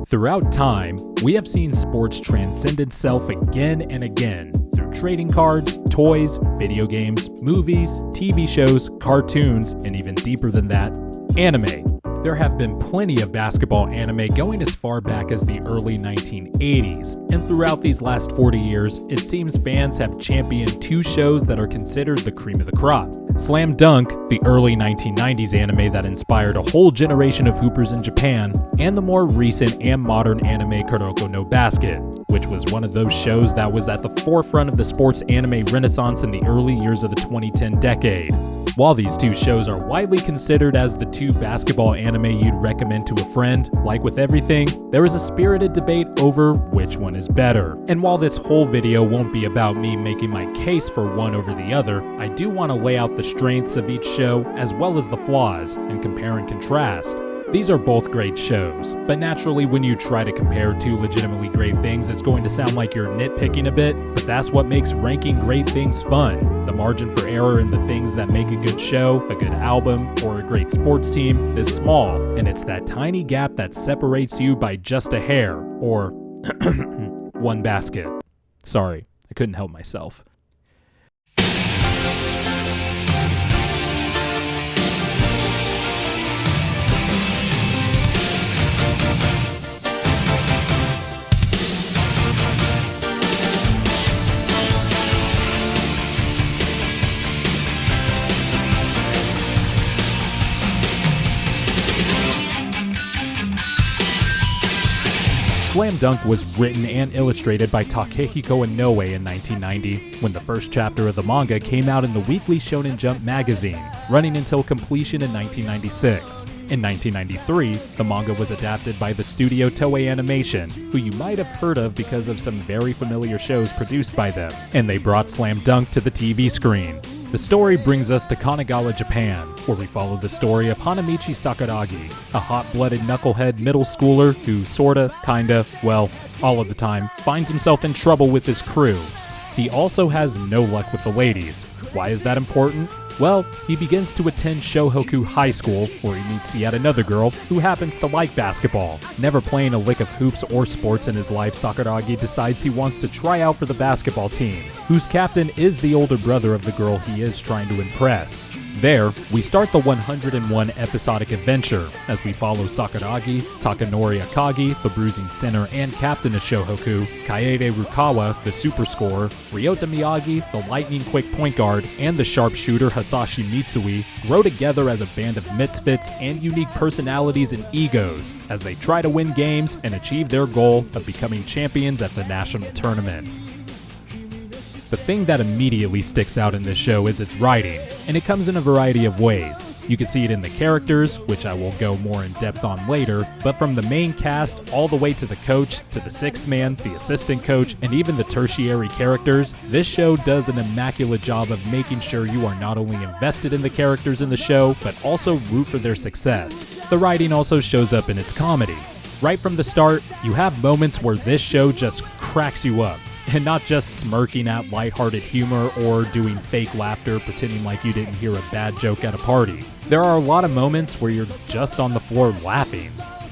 Throughout time, we have seen sports transcend itself again and again through trading cards, toys, video games, movies, TV shows, cartoons, and even deeper than that, anime. There have been plenty of basketball anime going as far back as the early 1980s, and throughout these last 40 years, it seems fans have championed two shows that are considered the cream of the crop. Slam Dunk, the early 1990s anime that inspired a whole generation of hoopers in Japan, and the more recent and modern anime Kuroko no Basket, which was one of those shows that was at the forefront of the sports anime renaissance in the early years of the 2010 decade. While these two shows are widely considered as the two basketball anime you'd recommend to a friend, like with everything, there is a spirited debate over which one is better. And while this whole video won't be about me making my case for one over the other, I do want to lay out the strengths of each show as well as the flaws, and compare and contrast. These are both great shows, but naturally when you try to compare two legitimately great things, it's going to sound like you're nitpicking a bit, but that's what makes ranking great things fun. The margin for error in the things that make a good show, a good album, or a great sports team is small, and it's that tiny gap that separates you by just a hair, or one basket. Sorry, I couldn't help myself. Slam Dunk was written and illustrated by Takehiko Inoue in 1990, when the first chapter of the manga came out in the Weekly Shonen Jump magazine, running until completion in 1996. In 1993, the manga was adapted by the studio Toei Animation, who you might have heard of because of some very familiar shows produced by them, and they brought Slam Dunk to the TV screen. The story brings us to Kanagawa, Japan, where we follow the story of Hanamichi Sakuragi, a hot-blooded knucklehead middle schooler who sorta, kinda, well, all of the time, finds himself in trouble with his crew. He also has no luck with the ladies. Why is that important? Well, he begins to attend Shohoku High School, where he meets yet another girl who happens to like basketball. Never playing a lick of hoops or sports in his life, Sakuragi decides he wants to try out for the basketball team, whose captain is the older brother of the girl he is trying to impress. There, we start the 101 episodic adventure, as we follow Sakuragi, Takanori Akagi, the bruising center and captain of Shohoku, Kaede Rukawa, the super scorer, Ryota Miyagi, the lightning-quick point guard, and the sharpshooter Hasashi Mitsui, grow together as a band of misfits and unique personalities and egos, as they try to win games and achieve their goal of becoming champions at the national tournament. The thing that immediately sticks out in this show is its writing, and it comes in a variety of ways. You can see it in the characters, which I will go more in depth on later, but from the main cast all the way to the coach, to the sixth man, the assistant coach, and even the tertiary characters, this show does an immaculate job of making sure you are not only invested in the characters in the show, but also root for their success. The writing also shows up in its comedy. Right from the start, you have moments where this show just cracks you up. And not just smirking at lighthearted humor or doing fake laughter pretending like you didn't hear a bad joke at a party. There are a lot of moments where you're just on the floor laughing.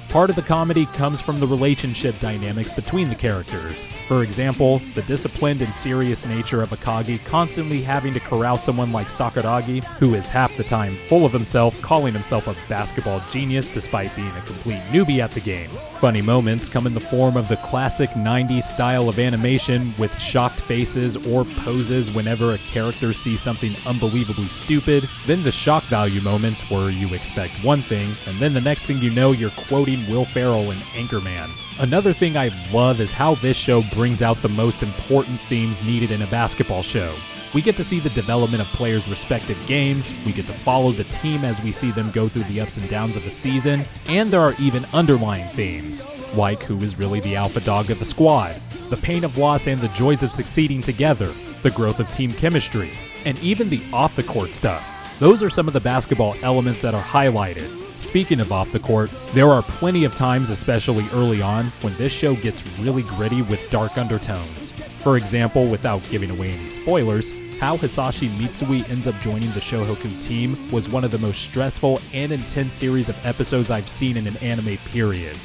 Part of the comedy comes from the relationship dynamics between the characters. For example, the disciplined and serious nature of Akagi constantly having to corral someone like Sakuragi, who is half the time full of himself, calling himself a basketball genius despite being a complete newbie at the game. Funny moments come in the form of the classic 90s style of animation with shocked faces or poses whenever a character sees something unbelievably stupid, then the shock value moments where you expect one thing, and then the next thing you know you're quoting Will Ferrell in Anchorman. Another thing I love is how this show brings out the most important themes needed in a basketball show. We get to see the development of players' respective games, we get to follow the team as we see them go through the ups and downs of a season, and there are even underlying themes, like who is really the alpha dog of the squad, the pain of loss and the joys of succeeding together, the growth of team chemistry, and even the off-the-court stuff. Those are some of the basketball elements that are highlighted. Speaking of off the court, there are plenty of times, especially early on, when this show gets really gritty with dark undertones. For example, without giving away any spoilers, how Hasashi Mitsui ends up joining the Shohoku team was one of the most stressful and intense series of episodes I've seen in an anime period.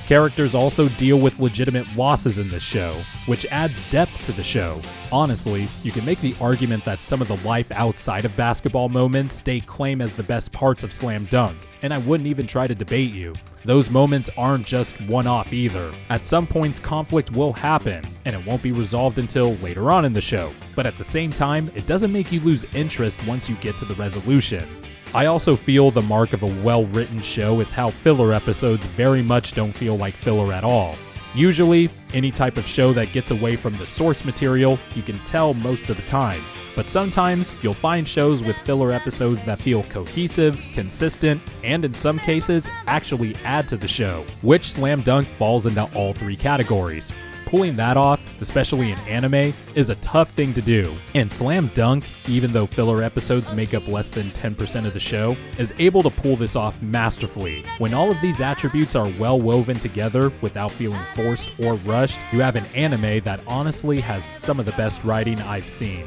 Characters also deal with legitimate losses in this show, which adds depth to the show. Honestly, you can make the argument that some of the life outside of basketball moments stake claim as the best parts of Slam Dunk, and I wouldn't even try to debate you. Those moments aren't just one-off either. At some points, conflict will happen, and it won't be resolved until later on in the show. But at the same time, it doesn't make you lose interest once you get to the resolution. I also feel the mark of a well-written show is how filler episodes very much don't feel like filler at all. Usually, any type of show that gets away from the source material, you can tell most of the time. But sometimes, you'll find shows with filler episodes that feel cohesive, consistent, and in some cases, actually add to the show, which Slam Dunk falls into all three categories. Pulling that off, especially in anime, is a tough thing to do. And Slam Dunk, even though filler episodes make up less than 10% of the show, is able to pull this off masterfully. When all of these attributes are well woven together without feeling forced or rushed, you have an anime that honestly has some of the best writing I've seen.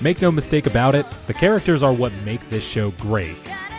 Make no mistake about it, the characters are what make this show great.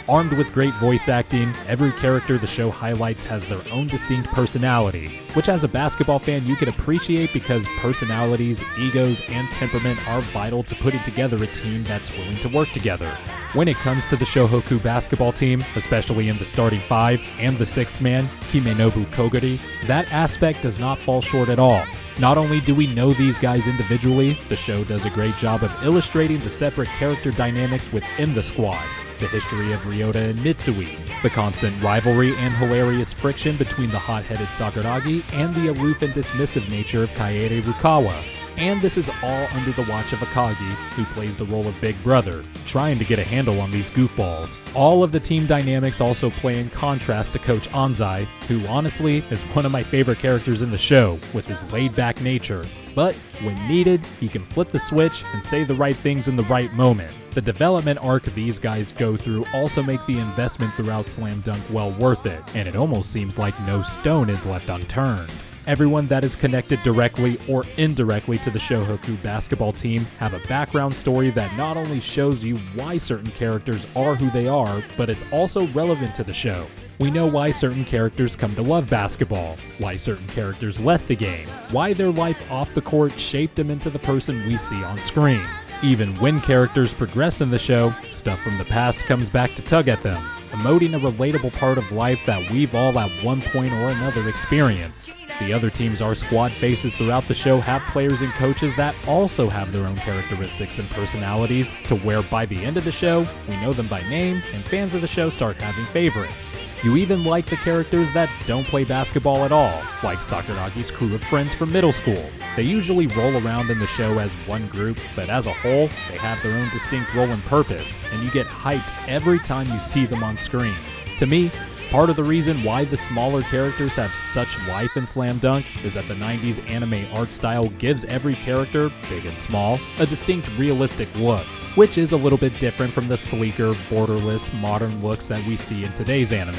Armed with great voice acting, every character the show highlights has their own distinct personality, which as a basketball fan you can appreciate because personalities, egos, and temperament are vital to putting together a team that's willing to work together. When it comes to the Shohoku basketball team, especially in the starting five and the sixth man, Himenobu Kogari, that aspect does not fall short at all. Not only do we know these guys individually, the show does a great job of illustrating the separate character dynamics within the squad, the history of Ryota and Mitsui, the constant rivalry and hilarious friction between the hot-headed Sakuragi and the aloof and dismissive nature of Kaede Rukawa. And this is all under the watch of Akagi, who plays the role of Big Brother, trying to get a handle on these goofballs. All of the team dynamics also play in contrast to Coach Anzai, who honestly is one of my favorite characters in the show, with his laid-back nature. But when needed, he can flip the switch and say the right things in the right moment. The development arc these guys go through also make the investment throughout Slam Dunk well worth it, and it almost seems like no stone is left unturned. Everyone that is connected directly or indirectly to the Shohoku basketball team have a background story that not only shows you why certain characters are who they are, but it's also relevant to the show. We know why certain characters come to love basketball, why certain characters left the game, why their life off the court shaped them into the person we see on screen. Even when characters progress in the show, stuff from the past comes back to tug at them, emoting a relatable part of life that we've all at one point or another experienced. The other teams our squad faces throughout the show have players and coaches that also have their own characteristics and personalities, to where by the end of the show, we know them by name and fans of the show start having favorites. You even like the characters that don't play basketball at all, like Sakuragi's crew of friends from middle school. They usually roll around in the show as one group, but as a whole, they have their own distinct role and purpose, and you get hyped every time you see them on screen. To me, part of the reason why the smaller characters have such life in Slam Dunk is that the 90s anime art style gives every character, big and small, a distinct realistic look, which is a little bit different from the sleeker, borderless, modern looks that we see in today's anime.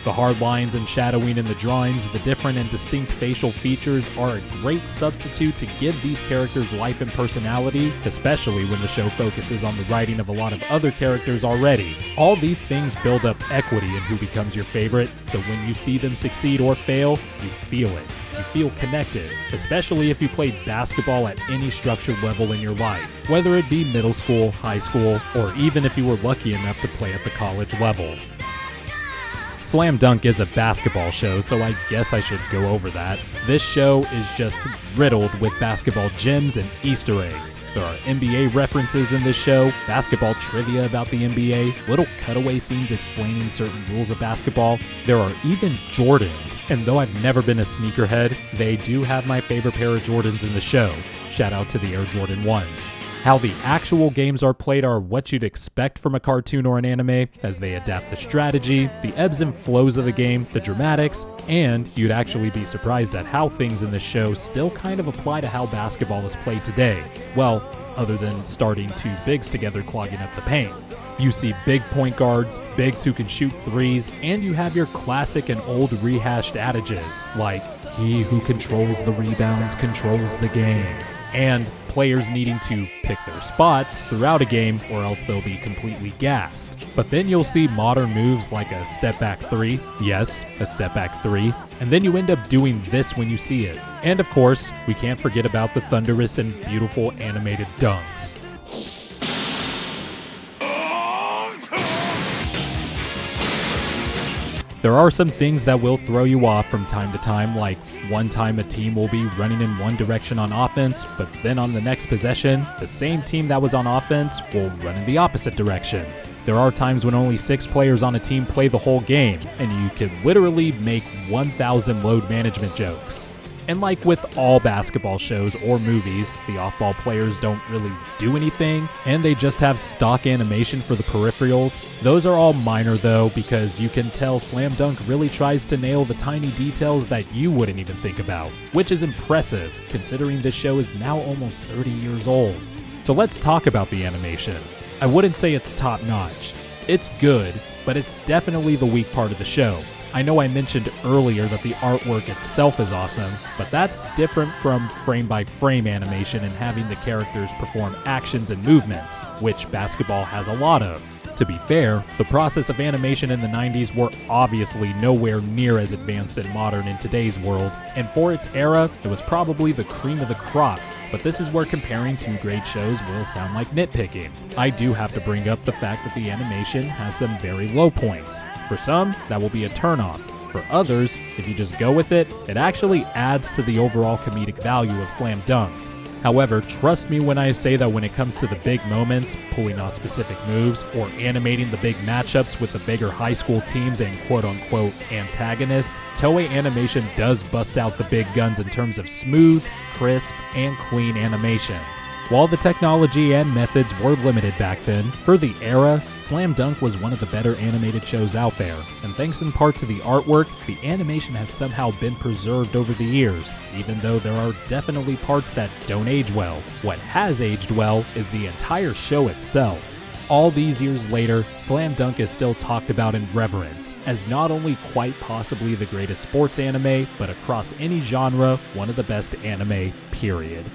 The hard lines and shadowing in the drawings, the different and distinct facial features are a great substitute to give these characters life and personality, especially when the show focuses on the writing of a lot of other characters already. All these things build up equity in who becomes your favorite, so when you see them succeed or fail, you feel it. You feel connected, especially if you played basketball at any structured level in your life, whether it be middle school, high school, or even if you were lucky enough to play at the college level. Slam Dunk is a basketball show, so I guess I should go over that. This show is just riddled with basketball gems and Easter eggs. There are NBA references in this show, basketball trivia about the NBA, little cutaway scenes explaining certain rules of basketball. There are even Jordans, and though I've never been a sneakerhead, they do have my favorite pair of Jordans in the show. Shout out to the Air Jordan 1s. How the actual games are played are what you'd expect from a cartoon or an anime, as they adapt the strategy, the ebbs and flows of the game, the dramatics, and you'd actually be surprised at how things in the show still kind of apply to how basketball is played today. Well, other than starting two bigs together clogging up the paint. You see big point guards, bigs who can shoot threes, and you have your classic and old rehashed adages, like, "He who controls the rebounds controls the game," and players needing to pick their spots throughout a game or else they'll be completely gassed. But then you'll see modern moves like a step back 3, yes, a step back 3, and then you end up doing this when you see it. And of course, we can't forget about the thunderous and beautiful animated dunks. There are some things that will throw you off from time to time, like one time a team will be running in one direction on offense, but then on the next possession, the same team that was on offense will run in the opposite direction. There are times when only 6 players on a team play the whole game, and you could literally make 1,000 load management jokes. And like with all basketball shows or movies, the off-ball players don't really do anything, and they just have stock animation for the peripherals. Those are all minor though, because you can tell Slam Dunk really tries to nail the tiny details that you wouldn't even think about, which is impressive, considering this show is now almost 30 years old. So let's talk about the animation. I wouldn't say it's top-notch. It's good, but it's definitely the weak part of the show. I know I mentioned earlier that the artwork itself is awesome, but that's different from frame-by-frame animation and having the characters perform actions and movements, which basketball has a lot of. To be fair, the process of animation in the 90s were obviously nowhere near as advanced and modern in today's world, and for its era, it was probably the cream of the crop. But this is where comparing two great shows will sound like nitpicking. I do have to bring up the fact that the animation has some very low points. For some, that will be a turnoff. For others, if you just go with it, it actually adds to the overall comedic value of Slam Dunk. However, trust me when I say that when it comes to the big moments, pulling off specific moves, or animating the big matchups with the bigger high school teams and quote-unquote antagonists, Toei Animation does bust out the big guns in terms of smooth, crisp, and clean animation. While the technology and methods were limited back then, for the era, Slam Dunk was one of the better animated shows out there, and thanks in part to the artwork, the animation has somehow been preserved over the years, even though there are definitely parts that don't age well. What has aged well is the entire show itself. All these years later, Slam Dunk is still talked about in reverence, as not only quite possibly the greatest sports anime, but across any genre, one of the best anime, period.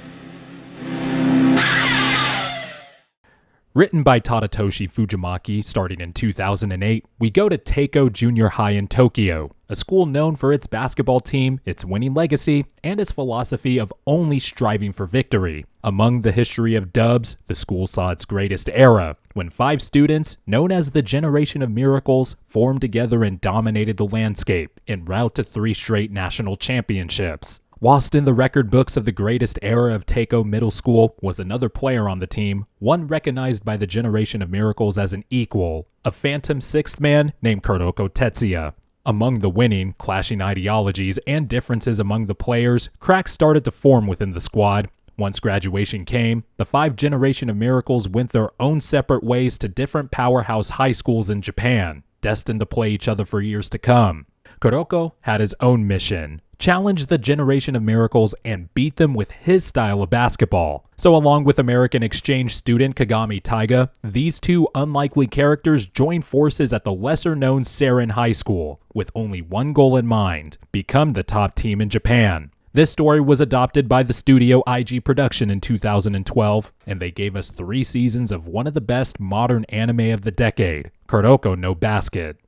Written by Tadatoshi Fujimaki starting in 2008, we go to Teiko Junior High in Tokyo, a school known for its basketball team, its winning legacy, and its philosophy of only striving for victory. Among the history of dubs, the school saw its greatest era, when 5 students, known as the Generation of Miracles, formed together and dominated the landscape, en route to 3 straight national championships. Whilst in the record books of the greatest era of Teiko Middle School was another player on the team, one recognized by the Generation of Miracles as an equal, a phantom sixth man named Kuroko Tetsuya. Among the winning, clashing ideologies, and differences among the players, cracks started to form within the squad. Once graduation came, the 5 Generation of Miracles went their own separate ways to different powerhouse high schools in Japan, destined to play each other for years to come. Kuroko had his own mission: challenge the Generation of Miracles and beat them with his style of basketball. So along with American exchange student Kagami Taiga, these 2 unlikely characters joined forces at the lesser-known Seirin High School, with only one goal in mind: become the top team in Japan. This story was adopted by the studio IG Production in 2012, and they gave us 3 seasons of one of the best modern anime of the decade, Kuroko no Basket.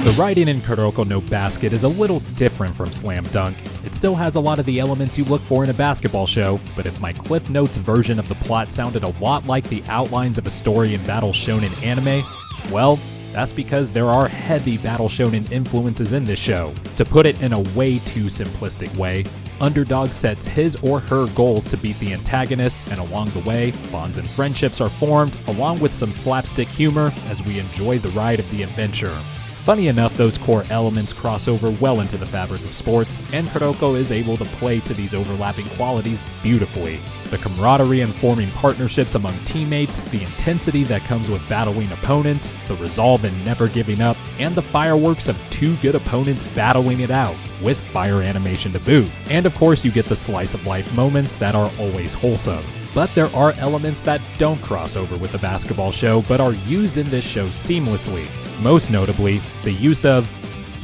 The writing in Kuroko no Basket is a little different from Slam Dunk. It still has a lot of the elements you look for in a basketball show, but if my Cliff Notes version of the plot sounded a lot like the outlines of a story in Battle Shonen anime, well, that's because there are heavy Battle Shonen influences in this show. To put it in a way too simplistic way, underdog sets his or her goals to beat the antagonist, and along the way, bonds and friendships are formed, along with some slapstick humor as we enjoy the ride of the adventure. Funny enough, those core elements cross over well into the fabric of sports, and Kuroko is able to play to these overlapping qualities beautifully. The camaraderie and forming partnerships among teammates, the intensity that comes with battling opponents, the resolve in never giving up, and the fireworks of 2 good opponents battling it out. with fire animation to boot. And of course you get the slice of life moments that are always wholesome. But there are elements that don't cross over with the basketball show but are used in this show seamlessly. Most notably, the use of,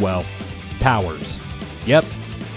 well, powers. Yep,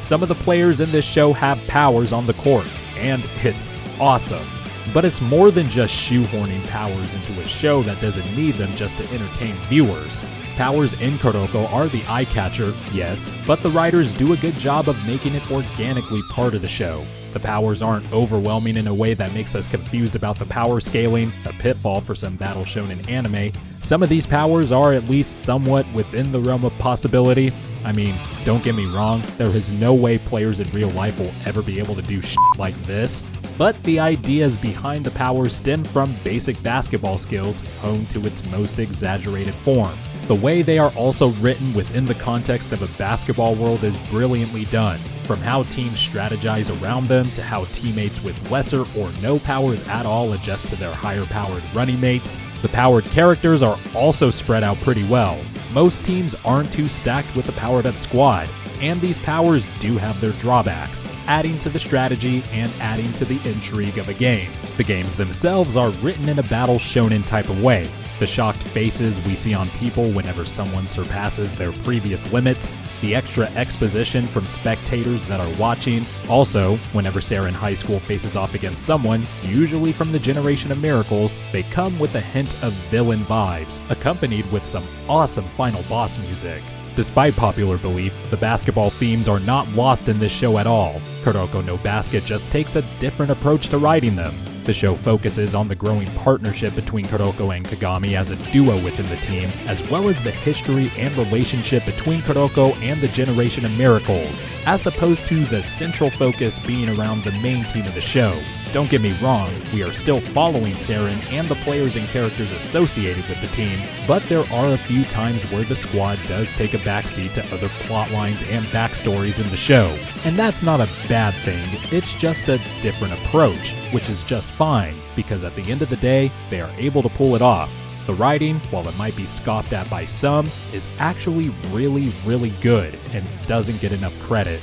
some of the players in this show have powers on the court, and it's awesome. But it's more than just shoehorning powers into a show that doesn't need them just to entertain viewers. Powers in Kuroko are the eye catcher, yes, but the writers do a good job of making it organically part of the show. The powers aren't overwhelming in a way that makes us confused about the power scaling, a pitfall for some battle shonen anime. Some of these powers are at least somewhat within the realm of possibility. I mean, don't get me wrong, there is no way players in real life will ever be able to do shit like this, but the ideas behind the powers stem from basic basketball skills honed to its most exaggerated form. The way they are also written within the context of a basketball world is brilliantly done, from how teams strategize around them to how teammates with lesser or no powers at all adjust to their higher powered running mates. The powered characters are also spread out pretty well. Most teams aren't too stacked with a powered up squad, and these powers do have their drawbacks, adding to the strategy and adding to the intrigue of a game. The games themselves are written in a battle shonen type of way. The shocked faces we see on people whenever someone surpasses their previous limits, the extra exposition from spectators that are watching. Also, whenever Saren High School faces off against someone, usually from the Generation of Miracles, they come with a hint of villain vibes, accompanied with some awesome final boss music. Despite popular belief, the basketball themes are not lost in this show at all. Kuroko no Basket just takes a different approach to writing them. The show focuses on the growing partnership between Kuroko and Kagami as a duo within the team, as well as the history and relationship between Kuroko and the Generation of Miracles, as opposed to the central focus being around the main team of the show. Don't get me wrong, we are still following Saren and the players and characters associated with the team, but there are a few times where the squad does take a backseat to other plot lines and backstories in the show. And that's not a bad thing, it's just a different approach, which is just fine, because at the end of the day, they are able to pull it off. The writing, while it might be scoffed at by some, is actually really good and doesn't get enough credit.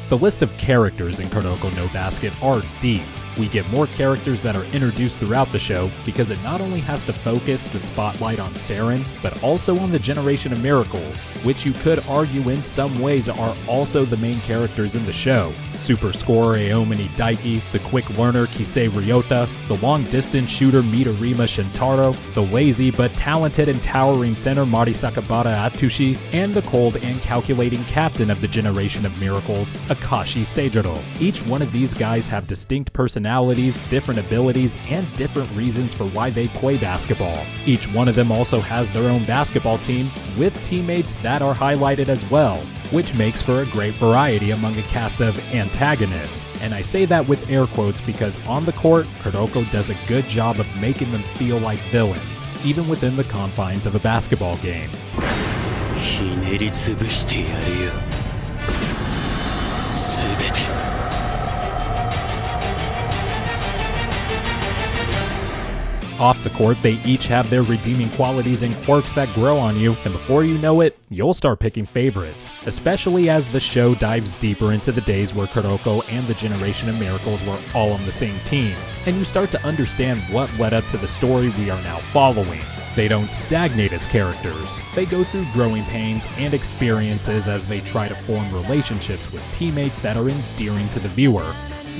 The list of characters in Kuroko no Basket are deep. We get more characters that are introduced throughout the show because it not only has to focus the spotlight on Saren, but also on the Generation of Miracles, which you could argue in some ways are also the main characters in the show. Super scorer Aomini Daiki, the quick learner Kisei Ryota, the long-distance shooter Midorima Shintaro, the lazy but talented and towering center Marisaka Atsushi, and the cold and calculating captain of the Generation of Miracles, Akashi Seijiro. Each one of these guys have distinct personalities, different abilities, and different reasons for why they play basketball. Each one of them also has their own basketball team, with teammates that are highlighted as well, which makes for a great variety among a cast of antagonists. And I say that with air quotes because on the court, Kuroko does a good job of making them feel like villains, even within the confines of a basketball game. Off the court, they each have their redeeming qualities and quirks that grow on you, and before you know it, you'll start picking favorites, especially as the show dives deeper into the days where Kuroko and the Generation of Miracles were all on the same team, and you start to understand what led up to the story we are now following. They don't stagnate as characters. They go through growing pains and experiences as they try to form relationships with teammates that are endearing to the viewer.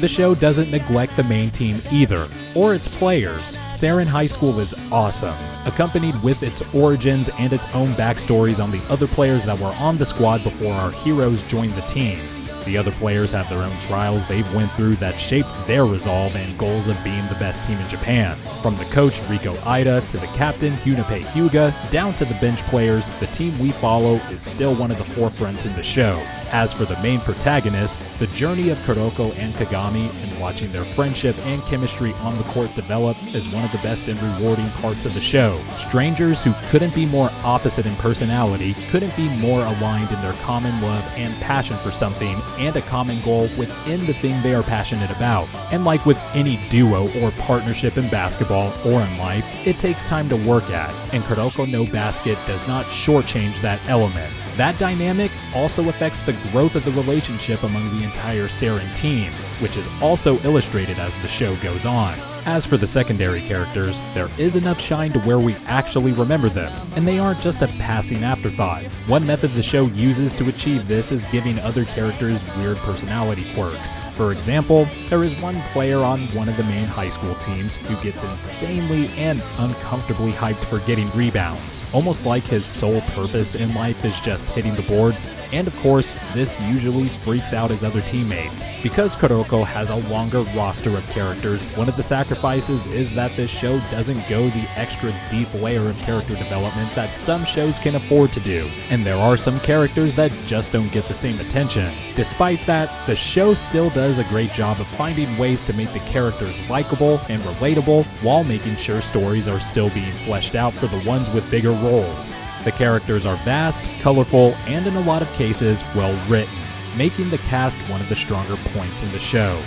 The show doesn't neglect the main team either, or its players. Saren High School is awesome, accompanied with its origins and its own backstories on the other players that were on the squad before our heroes joined the team. The other players have their own trials they've went through that shaped their resolve and goals of being the best team in Japan. From the coach Riko Ida to the captain Hunpei Hyuga, down to the bench players, the team we follow is still one of the forefronts in the show. As for the main protagonist, the journey of Kuroko and Kagami and watching their friendship and chemistry on the court develop is one of the best and rewarding parts of the show. Strangers who couldn't be more opposite in personality, couldn't be more aligned in their common love and passion for something, and a common goal within the thing they are passionate about. And like with any duo or partnership in basketball or in life, it takes time to work at, and Kuroko no Basket does not shortchange that element. That dynamic also affects the growth of the relationship among the entire Saren team, which is also illustrated as the show goes on. As for the secondary characters, there is enough shine to where we actually remember them, and they aren't just a passing afterthought. One method the show uses to achieve this is giving other characters weird personality quirks. For example, there is one player on one of the main high school teams who gets insanely and uncomfortably hyped for getting rebounds, almost like his sole purpose in life is just hitting the boards, and of course, this usually freaks out his other teammates. Because Kuroko has a longer roster of characters, one of the sacrifices is that this show doesn't go the extra deep layer of character development that some shows can afford to do, and there are some characters that just don't get the same attention. Despite that, the show still does a great job of finding ways to make the characters likable and relatable while making sure stories are still being fleshed out for the ones with bigger roles. The characters are vast, colorful, and in a lot of cases, well written, making the cast one of the stronger points in the show.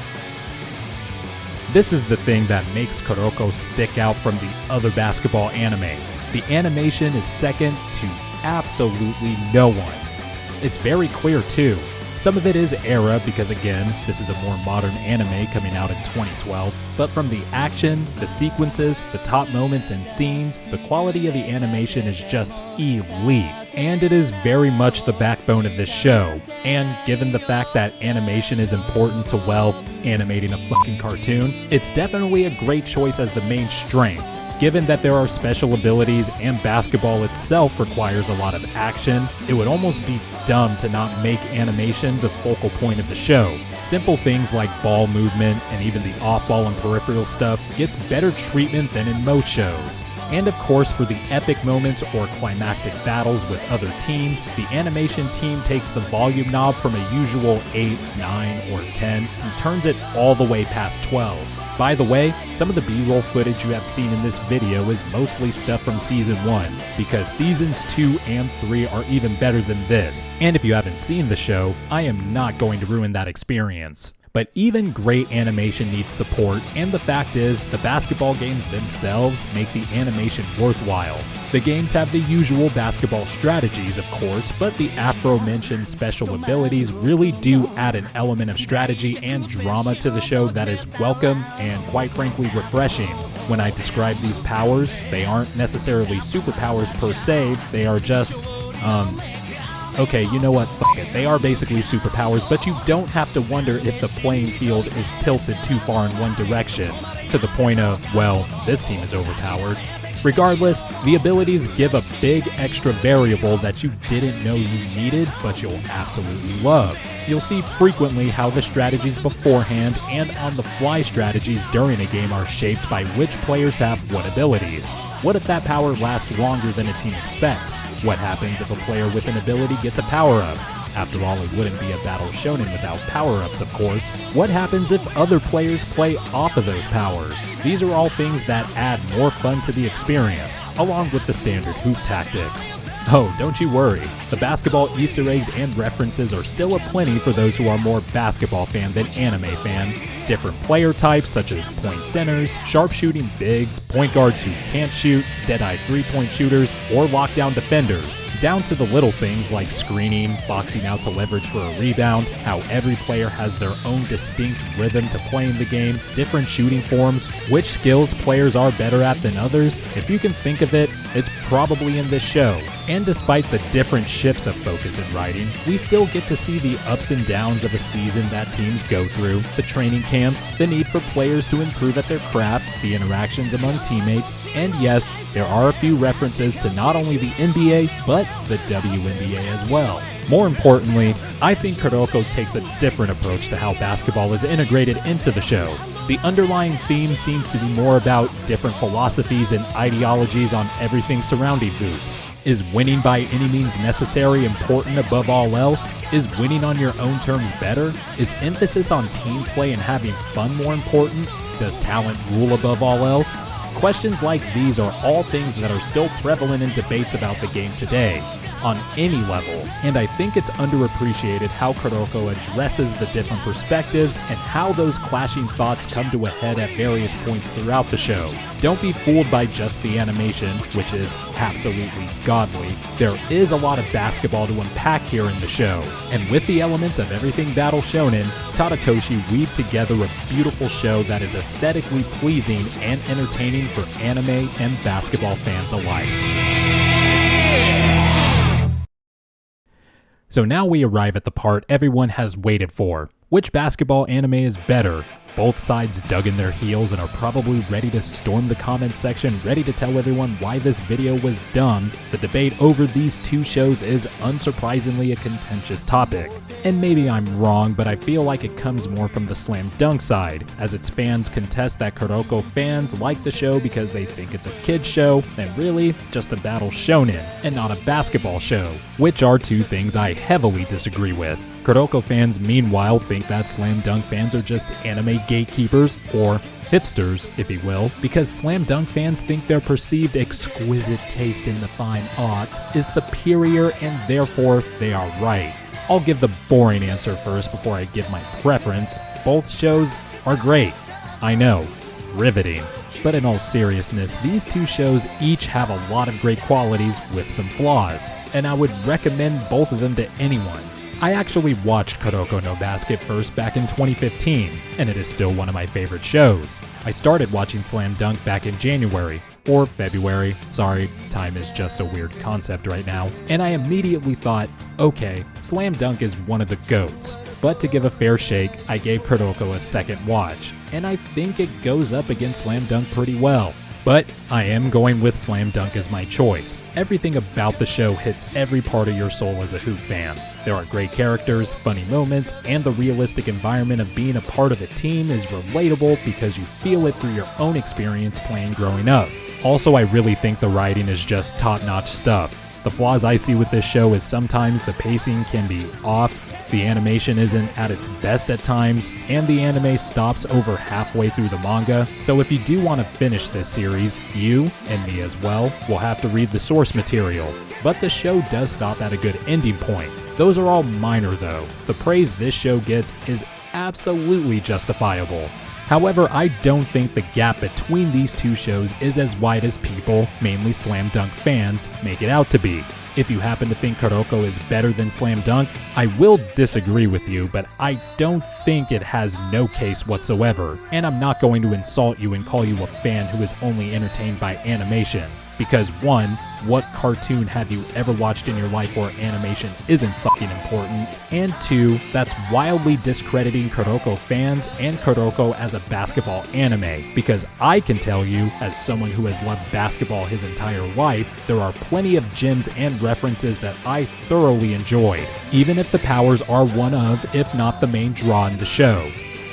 This is the thing that makes Kuroko stick out from the other basketball anime. The animation is second to absolutely no one. It's very clear too. Some of it is era because again, this is a more modern anime coming out in 2012, but from the action, the sequences, the top moments and scenes, the quality of the animation is just elite. And it is very much the backbone of this show. And given the fact that animation is important to, well, animating a fucking cartoon, it's definitely a great choice as the main strength. Given that there are special abilities and basketball itself requires a lot of action, it would almost be dumb to not make animation the focal point of the show. Simple things like ball movement and even the off-ball and peripheral stuff gets better treatment than in most shows. And of course, for the epic moments or climactic battles with other teams, the animation team takes the volume knob from a usual 8, 9, or 10 and turns it all the way past 12. By the way, some of the B-roll footage you have seen in this video is mostly stuff from Season 1, because Seasons 2 and 3 are even better than this, and if you haven't seen the show, I am not going to ruin that experience. But even great animation needs support, and the fact is, the basketball games themselves make the animation worthwhile. The games have the usual basketball strategies, of course, but the aforementioned special abilities really do add an element of strategy and drama to the show that is welcome and, quite frankly, refreshing. When I describe these powers, they aren't necessarily superpowers per se, they are just, okay, you know what, fuck it. They are basically superpowers, but you don't have to wonder if the playing field is tilted too far in one direction, to the point of, well, this team is overpowered. Regardless, the abilities give a big extra variable that you didn't know you needed, but you'll absolutely love. You'll see frequently how the strategies beforehand and on-the-fly strategies during a game are shaped by which players have what abilities. What if that power lasts longer than a team expects? What happens if a player with an ability gets a power-up? After all, it wouldn't be a battle shonen without power-ups, of course. What happens if other players play off of those powers? These are all things that add more fun to the experience, along with the standard hoop tactics. Oh, don't you worry. The basketball Easter eggs and references are still aplenty for those who are more basketball fan than anime fan. Different player types such as point centers, sharpshooting bigs, point guards who can't shoot, dead-eye three-point shooters, or lockdown defenders, down to the little things like screening, boxing out to leverage for a rebound, how every player has their own distinct rhythm to playing the game, different shooting forms, which skills players are better at than others. If you can think of it, it's probably in this show. And despite the different shifts of focus in writing, we still get to see the ups and downs of a season that teams go through, the training camps, the need for players to improve at their craft, the interactions among teammates, and yes, there are a few references to not only the NBA, but the WNBA as well. More importantly, I think Kuroko takes a different approach to how basketball is integrated into the show. The underlying theme seems to be more about different philosophies and ideologies on everything surrounding hoops. Is winning by any means necessary important above all else? Is winning on your own terms better? Is emphasis on team play and having fun more important? Does talent rule above all else? Questions like these are all things that are still prevalent in debates about the game today. on any level, and I think it's underappreciated how Kuroko addresses the different perspectives and how those clashing thoughts come to a head at various points throughout the show. Don't be fooled by just the animation, which is absolutely godly. There is a lot of basketball to unpack here in the show, and with the elements of everything Battle Shonen, Tadatoshi weave together a beautiful show that is aesthetically pleasing and entertaining for anime and basketball fans alike. So now we arrive at the part everyone has waited for. Which basketball anime is better? Both sides dug in their heels and are probably ready to storm the comment section, ready to tell everyone why this video was dumb. The debate over these two shows is unsurprisingly a contentious topic. And maybe I'm wrong, but I feel like it comes more from the Slam Dunk side, as its fans contest that Kuroko fans like the show because they think it's a kid's show, and really just a battle shonen, and not a basketball show, which are two things I heavily disagree with. Kuroko fans, meanwhile, think that Slam Dunk fans are just anime gatekeepers, or hipsters, if you will, because Slam Dunk fans think their perceived exquisite taste in the fine arts is superior and therefore they are right. I'll give the boring answer first before I give my preference. Both shows are great. I know, riveting. But in all seriousness, these two shows each have a lot of great qualities with some flaws, and I would recommend both of them to anyone. I actually watched Kuroko no Basket first back in 2015, and it is still one of my favorite shows. I started watching Slam Dunk back in January, or February, sorry, time is just a weird concept right now, and I immediately thought, okay, Slam Dunk is one of the GOATs. But to give a fair shake, I gave Kuroko a second watch, and I think it goes up against Slam Dunk pretty well. But I am going with Slam Dunk as my choice. Everything about the show hits every part of your soul as a hoop fan. There are great characters, funny moments, and the realistic environment of being a part of a team is relatable because you feel it through your own experience playing growing up. Also, I really think the writing is just top-notch stuff. The flaws I see with this show is sometimes the pacing can be off, the animation isn't at its best at times, and the anime stops over halfway through the manga. So if you do want to finish this series, you, and me as well, will have to read the source material. But the show does stop at a good ending point. Those are all minor though. The praise this show gets is absolutely justifiable. However, I don't think the gap between these two shows is as wide as people, mainly Slam Dunk fans, make it out to be. If you happen to think Kuroko is better than Slam Dunk, I will disagree with you, but I don't think it has no case whatsoever, and I'm not going to insult you and call you a fan who is only entertained by animation. Because 1, what cartoon have you ever watched in your life where animation isn't fucking important? And 2, that's wildly discrediting Kuroko fans and Kuroko as a basketball anime. Because I can tell you, as someone who has loved basketball his entire life, there are plenty of gems and references that I thoroughly enjoyed, even if the powers are one of, if not the main draw in the show.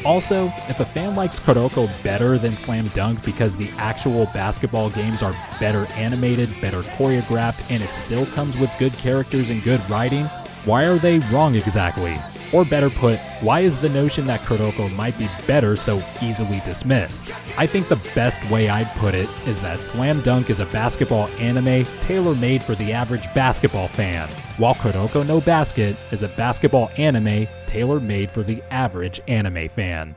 Also, if a fan likes Kuroko better than Slam Dunk because the actual basketball games are better animated, better choreographed, and it still comes with good characters and good writing, why are they wrong exactly? Or better put, why is the notion that Kuroko might be better so easily dismissed? I think the best way I'd put it is that Slam Dunk is a basketball anime tailor-made for the average basketball fan, while Kuroko no Basket is a basketball anime tailor-made for the average anime fan.